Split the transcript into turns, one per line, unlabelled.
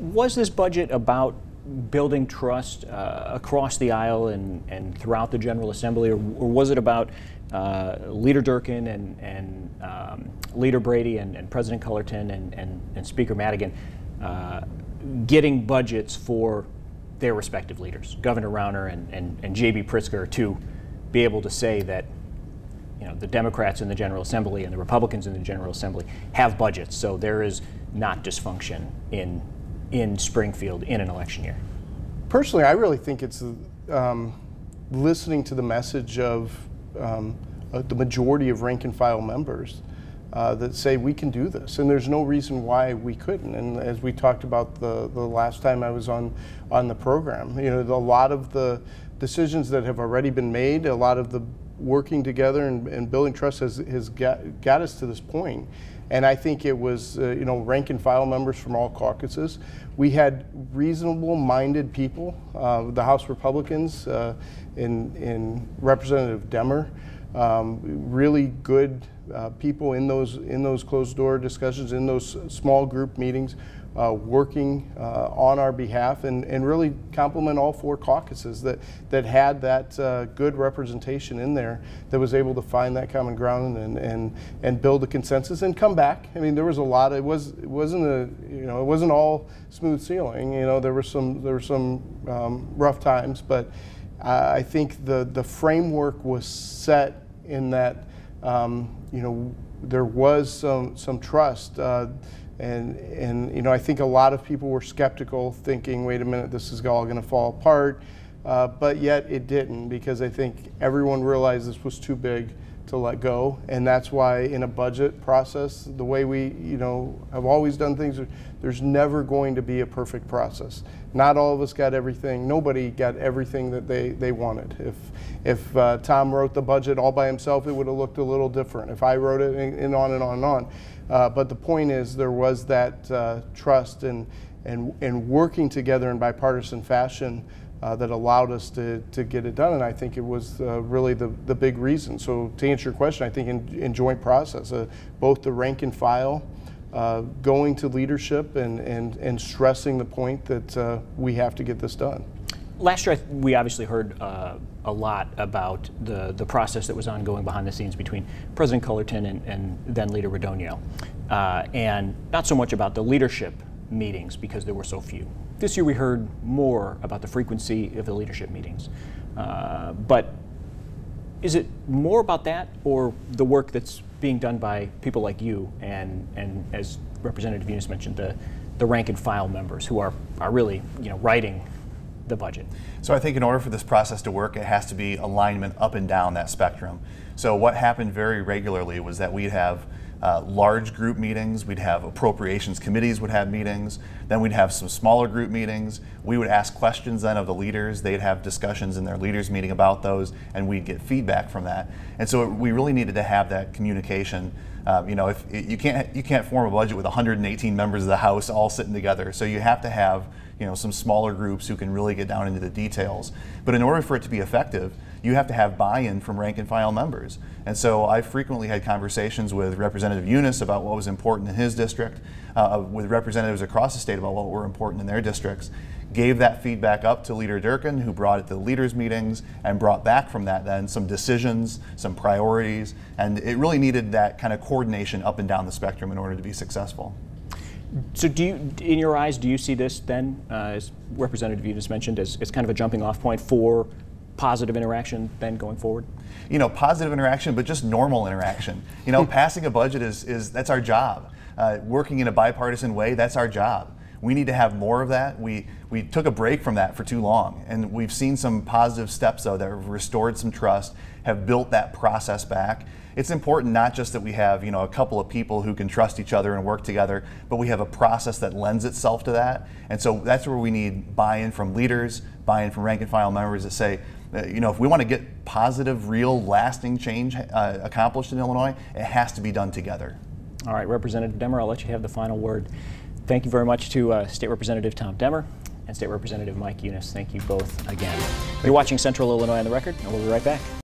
Was this budget about building trust across the aisle and throughout the General Assembly, or was it about Leader Durkin and Leader Brady and President Cullerton and Speaker Madigan getting budgets for their respective leaders, Governor Rauner and J.B. Pritzker, to be able to say that, you know, the Democrats in the General Assembly and the Republicans in the General Assembly have budgets, so there is not dysfunction in Springfield in an election year?
Personally, I really think it's listening to the message of the majority of rank and file members that say we can do this, and there's no reason why we couldn't. And as we talked about the last time I was on the program, you know, a lot of the decisions that have already been made, a lot of the working together and building trust has got us to this point. And I think it was, you know, rank and file members from all caucuses. We had reasonable-minded people, the House Republicans in Representative Demmer, really good people in those closed-door discussions, in those small group meetings, working on our behalf, and really compliment all four caucuses that had that good representation in there, that was able to find that common ground and build a consensus and come back. I mean, there was a lot. It wasn't all smooth sailing. You know, there were some rough times, but I think the framework was set in that you know, there was some trust. And you know, I think a lot of people were skeptical, thinking, wait a minute, this is all going to fall apart. But yet it didn't, because I think everyone realized this was too big to let go. And that's why in a budget process, the way we, you know, have always done things, there's never going to be a perfect process. Not all of us got everything. Nobody got everything that they wanted. If Tom wrote the budget all by himself, it would have looked a little different. If I wrote it, and on and on and on. But the point is, there was that trust and working together in bipartisan fashion that allowed us to get it done, and I think it was really the big reason. So to answer your question, I think in joint process, both the rank and file going to leadership and stressing the point that we have to get this done.
Last year, we obviously heard a lot about the process that was ongoing behind the scenes between President Cullerton and then Leader Radonio, and not so much about the leadership meetings, because there were so few. This year we heard more about the frequency of the leadership meetings. But is it more about that, or the work that's being done by people like you and as Representative Unes mentioned, the rank and file members who are really, you know, writing the budget?
So I think in order for this process to work, it has to be alignment up and down that spectrum. So what happened very regularly was that we'd have large group meetings, we'd have appropriations committees would have meetings, then we'd have some smaller group meetings. We would ask questions then of the leaders, they'd have discussions in their leaders meeting about those, and we'd get feedback from that. And so we really needed to have that communication. You know, if you can't form a budget with 118 members of the House all sitting together, so you have to have, you know, some smaller groups who can really get down into the details. But in order for it to be effective, you have to have buy-in from rank and file members. And so I frequently had conversations with Representative Unes about what was important in his district, with representatives across the state about what were important in their districts, gave that feedback up to Leader Durkin, who brought it to the leaders meetings and brought back from that then some decisions, some priorities, and it really needed that kind of coordination up and down the spectrum in order to be successful.
So do you, in your eyes, do you see this then, as Representative Unes mentioned, as kind of a jumping off point for positive interaction then going forward?
You know, positive interaction, but just normal interaction. You know, passing a budget that's our job. Working in a bipartisan way, that's our job. We need to have more of that. We took a break from that for too long, and we've seen some positive steps though that have restored some trust, have built that process back. It's important not just that we have, you know, a couple of people who can trust each other and work together, but we have a process that lends itself to that. And so that's where we need buy-in from leaders, buy-in from rank and file members that say, you know, if we want to get positive, real, lasting change accomplished in Illinois, it has to be done together. All
right, Representative Demmer, I'll let you have the final word. Thank you very much to State Representative Tom Demmer and State Representative Mike Unes. Thank you both again. You're watching Central Illinois on the Record, and we'll be right back.